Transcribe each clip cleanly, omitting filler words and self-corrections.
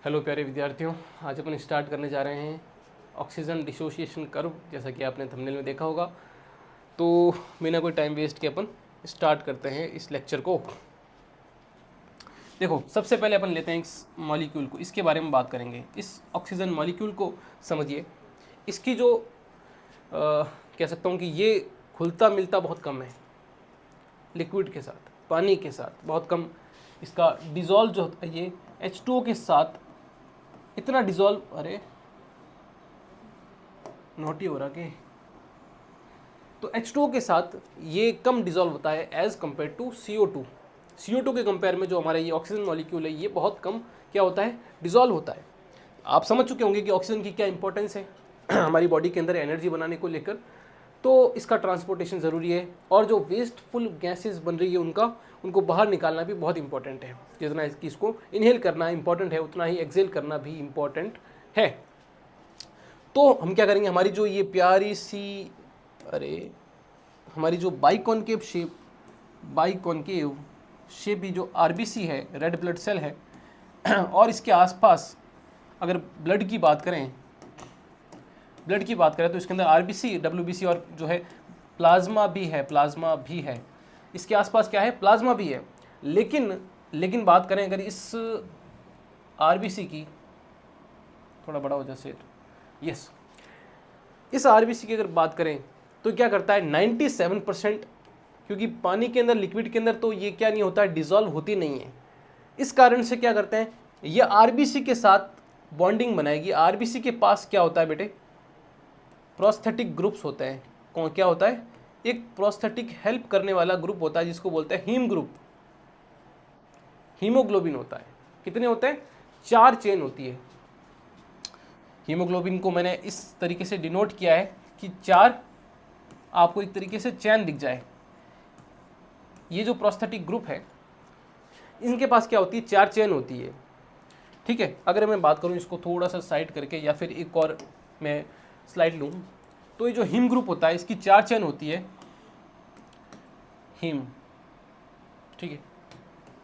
Hello प्यारे विद्यार्थियों, आज अपन स्टार्ट करने जा रहे हैं ऑक्सीजन डिसोसिएशन कर्व। जैसा कि आपने थंबनेल में देखा होगा, तो बिना कोई टाइम वेस्ट के अपन स्टार्ट करते हैं इस लेक्चर को। देखो, सबसे पहले अपन लेते हैं इस मॉलिक्यूल को, इसके बारे में बात करेंगे। इस ऑक्सीजन मॉलिक्यूल को समझिए। इसकी जो कह सकता हूँ कि ये घुलता मिलता बहुत कम है लिक्विड के साथ, पानी के साथ बहुत कम। इसका डिज़ोल्व जो होता है ये H2O के साथ इतना डिज़ोल्व, अरे नोट ही हो रहा कि तो H2O के साथ ये कम डिज़ोल्व होता है as compare to CO2। CO2 के कंपेयर में जो हमारा ये ऑक्सीजन मॉलिक्यूल है ये बहुत कम क्या होता है, डिज़ोल्व होता है। आप समझ चुके होंगे कि ऑक्सीजन की क्या इंपॉर्टेंस है हमारी बॉडी के अंदर एनर्जी बनाने को लेकर। तो इसका ट्रांसपोर्टेशन ज़रूरी है, और जो वेस्टफुल गैसेस बन रही है उनको बाहर निकालना भी बहुत इंपॉर्टेंट है। जितना इसको इनहेल करना इंपॉर्टेंट है, उतना ही एक्सेल करना भी इंपॉर्टेंट है। तो हम क्या करेंगे, हमारी जो ये प्यारी सी हमारी जो बाइकॉनकेव शेप भी जो आरबीसी है, रेड ब्लड सेल है, और इसके आसपास अगर ब्लड की बात करें तो इसके अंदर आरबीसी, डब्ल्यूबीसी और जो है प्लाज्मा भी है। इसके आसपास क्या है, प्लाज्मा भी है। लेकिन बात करें अगर इस आरबीसी की, थोड़ा बड़ा हो जाए सेट, यस, इस आरबीसी की अगर बात करें तो क्या करता है 97%, क्योंकि पानी के अंदर, लिक्विड के अंदर तो ये क्या नहीं होता है, डिजॉल्व होती नहीं है। इस कारण से क्या करते हैं, ये आरबीसी के साथ बॉन्डिंग बनाएगी। आरबीसी के पास क्या होता है बेटे, प्रोस्थेटिक ग्रुप्स होते हैं। क्या होता है, एक प्रोस्थेटिक हेल्प करने वाला ग्रुप होता है जिसको बोलते हैं हीम ग्रुप। हीमोग्लोबिन होता है। कितने होते हैं, 4 चेन होती है। हीमोग्लोबिन को मैंने इस तरीके से डिनोट किया है कि 4 आपको एक तरीके से चैन दिख जाए। ये जो प्रोस्थेटिक ग्रुप है इनके पास क्या होती है, 4 चेन होती है। ठीक है, अगर मैं बात करूं इसको थोड़ा सा साइड करके, या फिर एक और मैं स्लाइड लूं, तो ये जो हीम ग्रुप होता है इसकी 4 चेन होती है। हीम, ठीक है,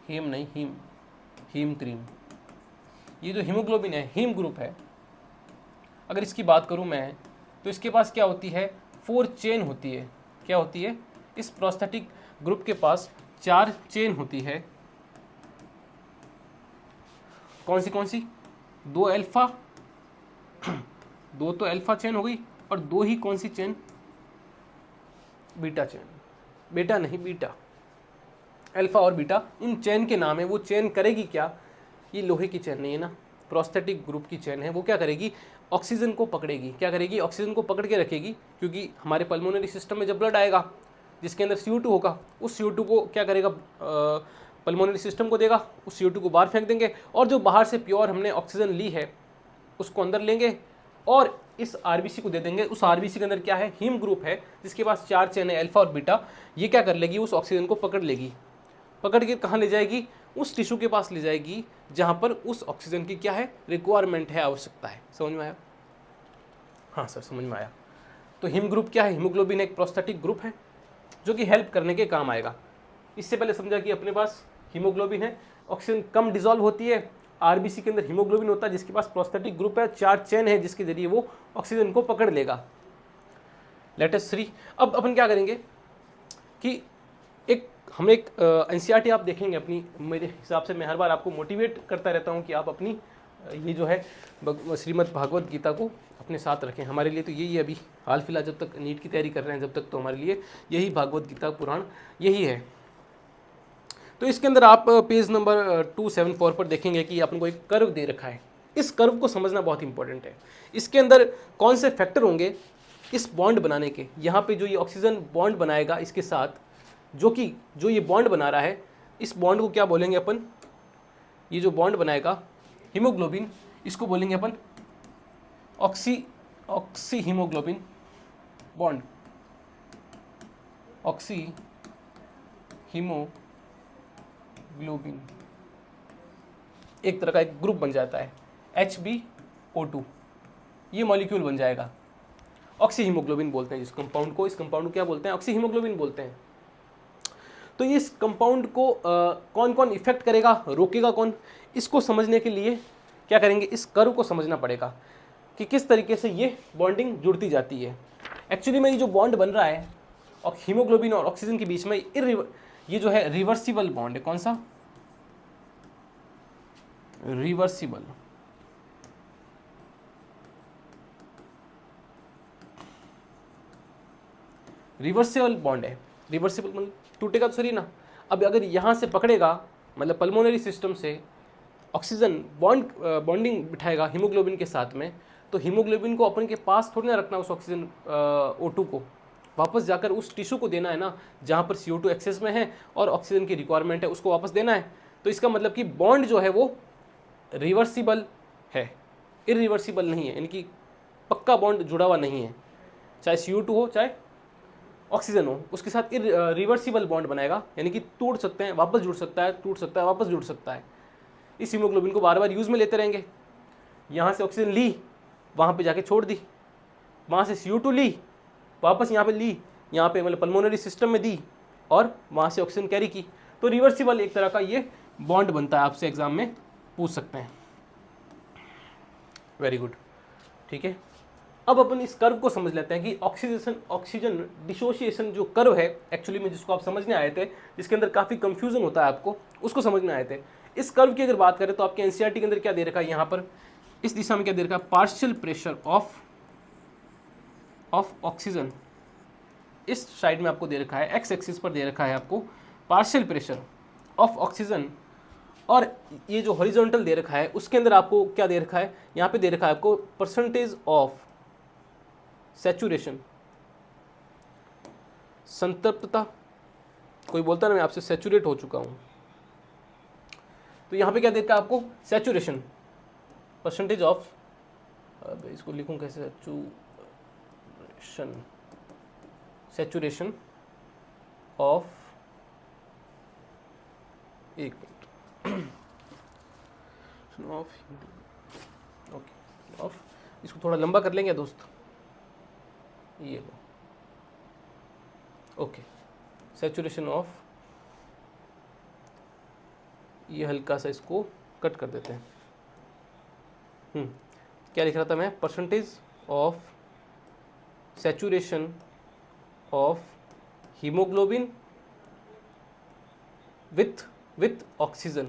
हीम नहीं, हीम क्रीम। ये जो हीमोग्लोबिन है, हीम ग्रुप है। अगर इसकी बात करूं मैं, तो इसके पास क्या होती है, 4 चेन होती है। क्या होती है, इस प्रोस्थेटिक ग्रुप के पास 4 चेन होती है। कौन सी, 2 अल्फा, 2 तो अल्फा चेन हो गई, और 2 ही कौन सी चेन, बीटा चेन। बेटा नहीं, बीटा। अल्फा और बीटा इन चेन के नाम है। वो चेन करेगी क्या, ये लोहे की चेन नहीं है ना, प्रोस्थेटिक ग्रुप की चेन है। वो क्या करेगी, ऑक्सीजन को पकड़ेगी। क्या करेगी, ऑक्सीजन को पकड़ के रखेगी, क्योंकि हमारे पल्मोनरी सिस्टम में जब ब्लड आएगा जिसके अंदर CO2 होगा, उस CO2 को क्या करेगा, पल्मोनरी सिस्टम को देगा, उस CO2 को बाहर फेंक देंगे, और जो बाहर से प्योर हमने ऑक्सीजन ली है उसको अंदर लेंगे और इस आरबीसी को दे देंगे। उस आरबीसी के अंदर क्या है, हीम ग्रुप है जिसके पास 4 चेन है, अल्फा और बीटा। ये क्या कर लेगी, उस ऑक्सीजन को पकड़ लेगी। पकड़ के कहाँ ले जाएगी, उस टिश्यू के पास ले जाएगी जहाँ पर उस ऑक्सीजन की क्या है, रिक्वायरमेंट है, आवश्यकता है। समझ में आया? हाँ सर, समझ में आया। तो हीम ग्रुप क्या है, हीमोग्लोबिन एक प्रोस्थेटिक ग्रुप है जो कि हेल्प करने के काम आएगा। इससे पहले समझा कि अपने पास हीमोग्लोबिन है, ऑक्सीजन कम डिजोल्व होती है। आरबीसी के अंदर हीमोग्लोबिन होता है जिसके पास प्रोस्थेटिक ग्रुप है, 4 चेन है जिसके जरिए वो ऑक्सीजन को पकड़ लेगा। लेट अस सी। अब अपन क्या करेंगे कि हम एक एनसीईआरटी आप देखेंगे अपनी। मेरे हिसाब से मैं हर बार आपको मोटिवेट करता रहता हूँ कि आप अपनी ये जो है श्रीमद् भागवत गीता को अपने साथ रखें। हमारे लिए तो यही है, अभी हाल फिलहाल जब तक नीट की तैयारी कर रहे हैं जब तक, तो हमारे लिए यही भागवत गीता पुराण यही है। तो इसके अंदर आप पेज नंबर 274 पर देखेंगे कि अपन को एक कर्व दे रखा है। इस कर्व को समझना बहुत इंपॉर्टेंट है। इसके अंदर कौन से फैक्टर होंगे इस बॉन्ड बनाने के। यहाँ पे जो ये ऑक्सीजन बॉन्ड बनाएगा इसके साथ, जो ये बॉन्ड बना रहा है, इस बॉन्ड को क्या बोलेंगे अपन, ये जो बॉन्ड बनाएगा हीमोग्लोबिन, इसको बोलेंगे अपन oxy haemoglobin bond. Oxy haemoglobin एक तरह का एक ग्रुप बन जाता है, HbO2, ये मॉलिक्यूल बन जाएगा। ऑक्सी हीमोग्लोबिन बोलते हैं जिस कंपाउंड को, इस कंपाउंड को क्या बोलते हैं, ऑक्सी हीमोग्लोबिन बोलते हैं। तो ये इस कंपाउंड को कौन कौन इफेक्ट करेगा, रोकेगा कौन, इसको समझने के लिए क्या करेंगे, इस कर्व को समझना पड़ेगा कि किस तरीके से ये बॉन्डिंग जुड़ती जाती है। एक्चुअली में ये जो बॉन्ड बन रहा है और हीमोग्लोबिन और ऑक्सीजन के बीच में, ये जो है रिवर्सिबल बॉन्ड है। कौन सा? रिवर्सिबल। रिवर्सिबल बॉन्ड है। रिवर्सिबल मतलब टूटेगा तो सही ना। अब अगर यहाँ से पकड़ेगा, मतलब पल्मोनरी सिस्टम से ऑक्सीजन बॉन्डिंग बिठाएगा हीमोग्लोबिन के साथ में, तो हीमोग्लोबिन को अपन के पास थोड़ी ना रखना, उस ऑक्सीजन O2 को वापस जाकर उस टिश्यू को देना है ना, जहाँ पर CO2 एक्सेस में है और ऑक्सीजन की रिक्वायरमेंट है, उसको वापस देना है। तो इसका मतलब कि बॉन्ड जो है वो रिवर्सिबल है, इरिवर्सिबल नहीं है, यानी कि पक्का बॉन्ड जुड़ा हुआ नहीं है। चाहे CO2 हो चाहे ऑक्सीजन हो, उसके साथ रिवर्सिबल बॉन्ड बनाएगा, यानी कि टूट सकते हैं वापस जुड़ सकता है, टूट सकता है वापस जुड़ सकता है। इस हीमोग्लोबिन को बार बार यूज़ में लेते रहेंगे। यहाँ से ऑक्सीजन ली, वहाँ पे जाके छोड़ दी, वहाँ से CO2 ली, वापस यहाँ पे ली, यहाँ पे मतलब पल्मोनरी सिस्टम में दी और वहाँ से ऑक्सीजन कैरी की। तो रिवर्सिबल एक तरह का ये बॉन्ड बनता है, आपसे एग्जाम में पूछ सकते हैं। वेरी गुड, ठीक है। अब अपन इस कर्व को समझ लेते हैं कि ऑक्सीजन डिसोसिएशन जो कर्व है एक्चुअली में, जिसको आप समझने आए थे, जिसके अंदर काफ़ी कंफ्यूजन होता है आपको, उसको समझने आए थे। इस कर्व की अगर बात करें तो आपके एनसीईआरटी के अंदर क्या दे रखा है, यहाँ पर इस दिशा में क्या दे रखा है, पार्शियल प्रेशर ऑफ ऑक्सीजन। इस साइड में आपको दे रखा है, एक्स एक्सिस पर दे रखा है आपको पार्शियल प्रेशर ऑफ ऑक्सीजन, और ये जो हॉरिजॉन्टल दे रखा है उसके अंदर आपको क्या दे रखा है, यहाँ पे दे रखा है आपको परसेंटेज ऑफ सैचुरेशन, संतृप्तता। कोई बोलता ना मैं आपसे सैचुरेट हो चुका हूं, तो यहाँ पे क्या देता है आपको, सैचुरेशन, परसेंटेज ऑफ, अब इसको लिखूं कैसे, सैचुरेशन ऑफ, एक मिनट, ऑफ, ओके, ऑफ, इसको थोड़ा लंबा कर लेंगे दोस्त, ये लो, ओके, सैचुरेशन ऑफ, ये हल्का सा इसको कट कर देते हैं। क्या लिख रहा था मैं, percentage of saturation of haemoglobin with oxygen.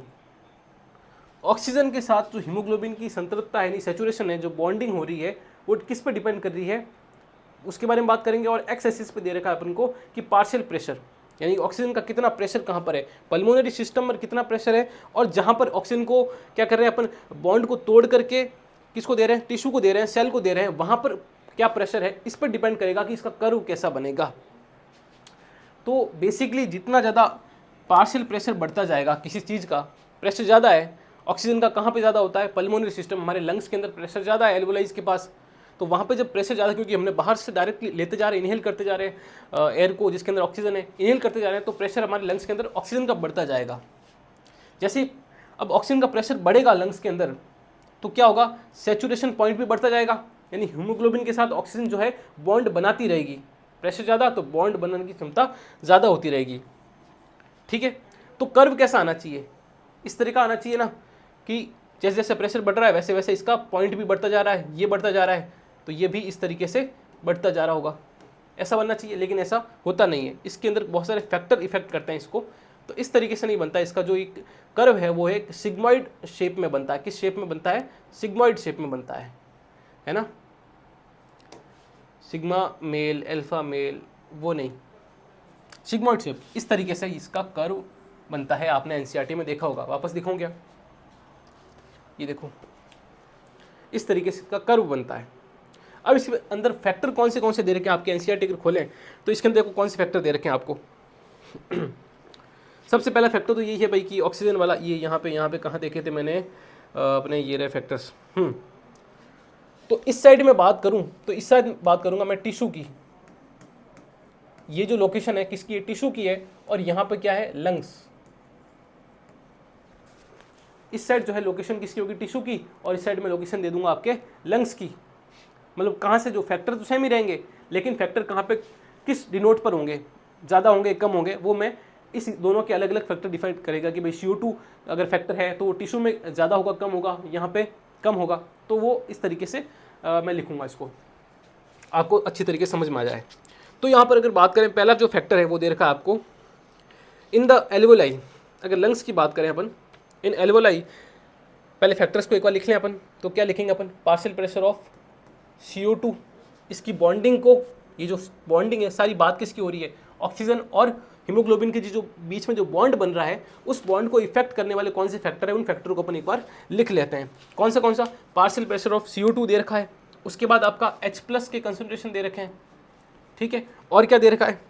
Oxygen के साथ जो हीमोग्लोबिन की संतृप्तता है, यानी सैचुरेशन है, जो बॉन्डिंग हो रही है, वो किस पर डिपेंड कर रही है, उसके बारे में बात करेंगे। और एक्स एक्सिस पे दे रखा है अपन को कि पार्शियल प्रेशर, यानी ऑक्सीजन का कितना प्रेशर कहाँ पर है, पल्मोनरी सिस्टम में कितना प्रेशर है, और जहाँ पर ऑक्सीजन को क्या कर रहे हैं अपन, बॉन्ड को तोड़ करके किसको दे रहे हैं, टिश्यू को दे रहे हैं, सेल को दे रहे हैं, वहाँ पर क्या प्रेशर है, इस पर डिपेंड करेगा कि इसका कर्व कैसा बनेगा। तो बेसिकली जितना ज़्यादा पार्शियल प्रेशर बढ़ता जाएगा, किसी चीज़ का प्रेशर ज़्यादा है, ऑक्सीजन का कहाँ पे ज़्यादा होता है, पल्मोनरी सिस्टम, हमारे लंग्स के अंदर प्रेशर ज़्यादा है एल्वोलाइज के पास, तो वहाँ पे जब प्रेशर ज़्यादा, क्योंकि हमने बाहर से डायरेक्टली लेते जा रहे हैं, इनहेल करते जा रहे हैं एयर को जिसके अंदर ऑक्सीजन है, इनहेल करते जा रहे हैं, तो प्रेशर हमारे लंग्स के अंदर ऑक्सीजन का बढ़ता जाएगा। जैसे अब ऑक्सीजन का प्रेशर बढ़ेगा लंग्स के अंदर, तो क्या होगा, सैचुरेशन पॉइंट भी बढ़ता जाएगा, यानी हीमोग्लोबिन के साथ ऑक्सीजन जो है बॉन्ड बनाती रहेगी, प्रेशर ज़्यादा तो बॉन्ड बनाने की क्षमता ज़्यादा होती रहेगी। ठीक है, तो कर्व कैसा आना चाहिए, इस तरह का आना चाहिए ना, कि जैसे जैसे प्रेशर बढ़ रहा है वैसे वैसे इसका पॉइंट भी बढ़ता जा रहा है, ये बढ़ता जा रहा है, तो ये भी इस तरीके से बढ़ता जा रहा होगा, ऐसा बनना चाहिए। लेकिन ऐसा होता नहीं है, इसके अंदर बहुत सारे फैक्टर इफेक्ट करते हैं इसको, तो इस तरीके से नहीं बनता। इसका जो एक कर्व है वो एक सिग्मॉइड शेप में बनता है। किस शेप में बनता है, सिग्मॉइड शेप में बनता है ना, सिग्मा मेल अल्फा मेल वो नहीं, सिग्मॉइड शेप, इस तरीके से इसका कर्व बनता है। आपने एनसीईआरटी में देखा होगा, वापस दिखाऊं क्या, ये देखो इस तरीके से इसका कर्व बनता है। अब इसके अंदर फैक्टर कौन से दे रखे हैं आपके एनसीईआरटी अगर खोलें तो इसके अंदर देखो कौन से फैक्टर दे रखे हैं आपको। सबसे पहला फैक्टर तो यही है भाई कि ऑक्सीजन वाला, ये यहाँ पे कहाँ देखे थे मैंने अपने, ये रहे फैक्टर्स। तो इस साइड में बात करूँ तो इस साइड बात करूँगा मैं टिश्यू की, ये जो लोकेशन है किसकी है, टिश्यू की है, और यहाँ पे क्या है, लंग्स। इस साइड जो है लोकेशन किसकी होगी, टिश्यू की, और इस साइड में लोकेशन दे दूंगा आपके लंग्स की। मतलब कहाँ से, जो फैक्टर तो सेम ही रहेंगे, लेकिन फैक्टर कहाँ पे किस डिनोट पर होंगे, ज़्यादा होंगे कम होंगे, वो मैं इस दोनों के अलग अलग फैक्टर डिफाइन करेगा कि भाई CO2 अगर फैक्टर है तो टिश्यू में ज़्यादा होगा कम होगा, यहाँ पे कम होगा, तो वो इस तरीके से मैं लिखूंगा इसको, आपको अच्छी तरीके से समझ में आ जाए। तो यहाँ पर अगर बात करें, पहला जो फैक्टर है वो दे रखा है आपको इन द एल्वोलाई। अगर लंग्स की बात करें अपन, इन एल्वोलाई, पहले फैक्टर्स को एक बार लिख लें अपन। तो क्या लिखेंगे अपन, पार्शियल प्रेशर ऑफ CO2, इसकी बॉन्डिंग को, ये जो बॉन्डिंग है सारी बात किसकी हो रही है, ऑक्सीजन और हीमोग्लोबिन के जो बीच में जो बॉन्ड बन रहा है, उस बॉन्ड को इफेक्ट करने वाले कौन से फैक्टर है, उन फैक्टर को अपन एक बार लिख लेते हैं। कौन सा पार्शियल प्रेशर ऑफ CO2 दे रखा है, उसके बाद आपका H+ के कंसंट्रेशन दे रखे हैं, ठीक है, और क्या दे रखा है,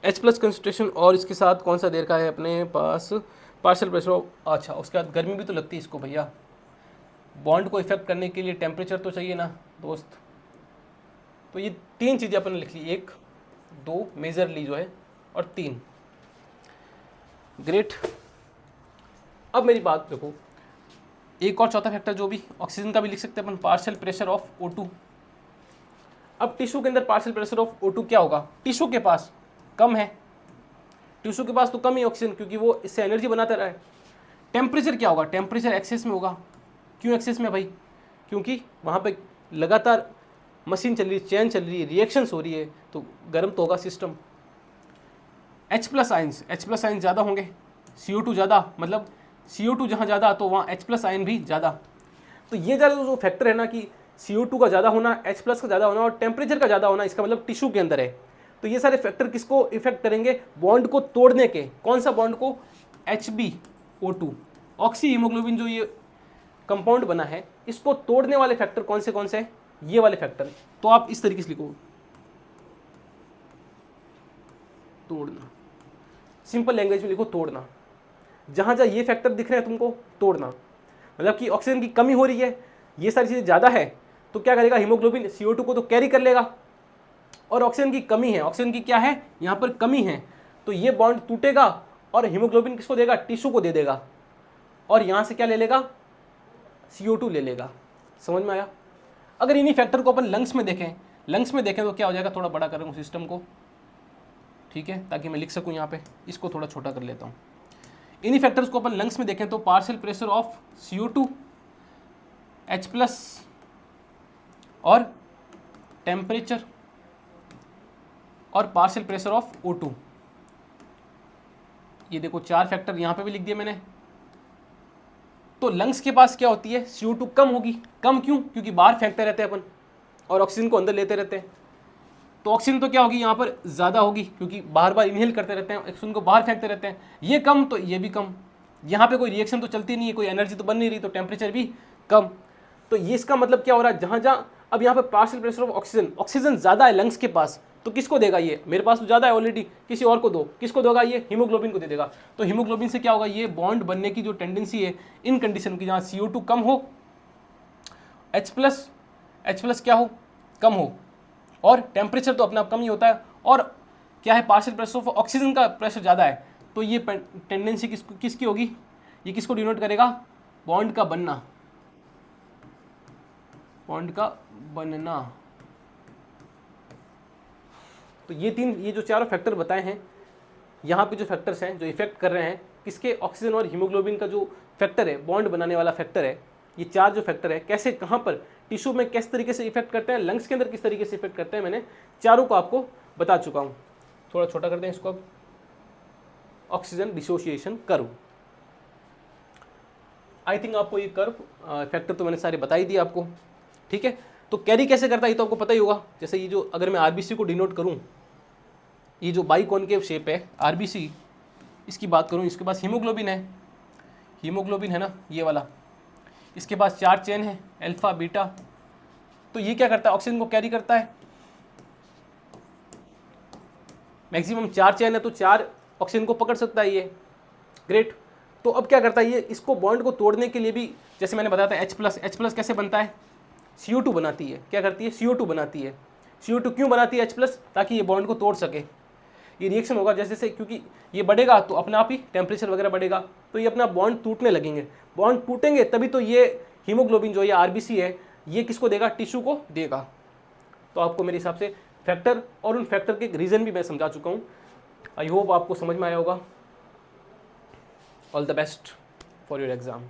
H+ कंसंट्रेशन, और इसके साथ कौन सा दे रखा है अपने पास, पार्शियल प्रेशर ऑफ, अच्छा उसके बाद गर्मी भी तो लगती है इसको भैया, बॉन्ड को इफेक्ट करने के लिए टेम्परेचर तो चाहिए ना दोस्त। तो ये 3 चीज़ें अपन ने लिख ली, 1 2 मेजरली जो है, और 3, ग्रेट। अब मेरी बात देखो, एक और चौथा फैक्टर जो भी ऑक्सीजन का भी लिख सकते हैं अपन, पार्शियल प्रेशर ऑफ O2। अब टिश्यू के अंदर पार्शियल प्रेशर ऑफ O2 क्या होगा, टिश्यू के पास कम है, टिश्यू के पास तो कम ही ऑक्सीजन, क्योंकि वो इससे एनर्जी बनाता रहा है। टेम्परेचर क्या होगा, टेम्परेचर एक्सेस में होगा। क्यों एक्सेस में भाई, क्योंकि वहाँ पे लगातार मशीन चल रही है, चेन चल रही है, रिएक्शंस हो रही है, तो गर्म तो होगा system. H+ ions, H+ ions ज़्यादा होंगे, CO2 ज़्यादा, मतलब CO2 जहाँ ज़्यादा तो वहाँ H+ आयन भी ज़्यादा। तो ये ज़्यादा जो फैक्टर है ना कि CO2 का ज़्यादा होना, H+ का ज़्यादा होना और टेम्परेचर का ज़्यादा होना, इसका मतलब टिश्यू के अंदर है। तो ये सारे फैक्टर किसको इफेक्ट करेंगे, बॉन्ड को तोड़ने के। कौन सा बॉन्ड को, HbO2, ऑक्सी हीमोग्लोबिन जो ये कंपाउंड बना है, इसको तोड़ने वाले फैक्टर कौन से हैं, ये वाले फैक्टर। तो आप इस तरीके से लिखो, तोड़ना, सिंपल लैंग्वेज में लिखो तोड़ना। जहाँ जहाँ ये फैक्टर दिख रहे हैं तुमको, तोड़ना, मतलब कि ऑक्सीजन की कमी हो रही है, ये सारी चीज़ें ज़्यादा है, तो क्या करेगा, हीमोग्लोबिन CO2 को तो कैरी कर लेगा, और ऑक्सीजन की कमी है, ऑक्सीजन की क्या है यहाँ पर कमी है, तो ये बॉन्ड टूटेगा और हीमोग्लोबिन किसको देगा, टिश्यू को दे देगा, और यहाँ से क्या ले लेगा, CO2 ले लेगा। समझ में आया। अगर इन्हीं फैक्टर को अपन लंग्स में देखें तो क्या हो जाएगा, थोड़ा बड़ा करूँगा सिस्टम को, ठीक है, ताकि मैं लिख सकूँ यहाँ पे, इसको थोड़ा छोटा कर लेता हूँ। इन्हीं फैक्टर्स को अपन लंग्स में देखें तो partial pressure of CO2, H+ और टेम्परेचर, और पार्शियल प्रेशर ऑफ O2। ये देखो 4 फैक्टर यहाँ पे भी लिख दिए मैंने। तो लंग्स के पास क्या होती है, CO2 कम होगी। कम क्यों, क्योंकि बाहर फेंकते रहते हैं अपन और ऑक्सीजन को अंदर लेते रहते हैं, तो ऑक्सीजन तो क्या होगी यहाँ पर ज़्यादा होगी, क्योंकि बार बार इनहेल करते रहते हैं, ऑक्सीजन को बाहर फेंकते रहते हैं। ये कम तो ये भी कम, यहाँ पे कोई रिएक्शन तो चलती नहीं है, कोई एनर्जी तो बन नहीं रही, तो टेम्परेचर भी कम। तो ये इसका मतलब क्या हो रहा है, जहाँ जहाँ अब यहाँ पर पार्शियल प्रेशर ऑफ ऑक्सीजन ज़्यादा है लंग्स के पास, तो किसको देगा, ये मेरे पास तो ज़्यादा है ऑलरेडी, किसी और को दो, किसको देगा, ये हीमोग्लोबिन को दे देगा। तो हीमोग्लोबिन से क्या होगा, ये बॉन्ड बनने की जो टेंडेंसी है इन कंडीशन की, जहाँ CO2 कम हो, H+ क्या हो, कम हो, और टेम्परेचर तो अपना कम ही होता है, और क्या है, पार्शियल प्रेशर ऑफ ऑक्सीजन का प्रेशर ज़्यादा है, तो ये टेंडेंसी किसकी होगी, ये किसको डिनोट करेगा, बॉन्ड का बनना, बॉन्ड का बनना। तो ये जो चारों फैक्टर बताए हैं, यहाँ पे जो फैक्टर्स हैं जो इफेक्ट कर रहे हैं किसके, ऑक्सीजन और हीमोग्लोबिन का जो फैक्टर है, बॉन्ड बनाने वाला फैक्टर है, ये 4 जो फैक्टर है कैसे, कहाँ पर टिश्यू में किस तरीके से इफेक्ट करते हैं, लंग्स के अंदर किस तरीके से इफेक्ट करते हैं, मैंने चारों को आपको बता चुका हूँ। थोड़ा छोटा करते हैं इसको, अब oxygen dissociation curve. I think आपको ये कर्व फैक्टर तो मैंने सारे बता ही दिए आपको, ठीक है। तो कैरी कैसे करता है ये तो आपको पता ही होगा। जैसे ये जो, अगर मैं RBC को डिनोट करूँ, ये जो बाइकॉनकेव शेप है RBC, इसकी बात करूँ, इसके पास हीमोग्लोबिन है ना, ये वाला, इसके पास 4 चेन है, अल्फा बीटा। तो ये क्या करता है, ऑक्सीजन को कैरी करता है, मैक्सिमम 4 चेन है तो 4 ऑक्सीजन को पकड़ सकता है ये, ग्रेट। तो अब क्या करता है ये, इसको बॉन्ड को तोड़ने के लिए भी, जैसे मैंने बताया था H+ कैसे बनता है, CO2 बनाती है, क्या करती है, CO2 बनाती है। CO2 क्यों बनाती है H+, ताकि ये बॉन्ड को तोड़ सके। ये रिएक्शन होगा जैसे जैसे, क्योंकि ये बढ़ेगा तो अपने आप ही टेम्परेचर वगैरह बढ़ेगा, तो ये अपना बॉन्ड टूटने लगेंगे, बॉन्ड टूटेंगे तभी तो ये हीमोग्लोबिन जो ये RBC है, ये किसको देगा, टिश्यू को देगा। तो आपको मेरे हिसाब से फैक्टर और उन फैक्टर के रीज़न भी मैं समझा चुका हूँ। आई होप आपको समझ में आया होगा। All the best for your exam.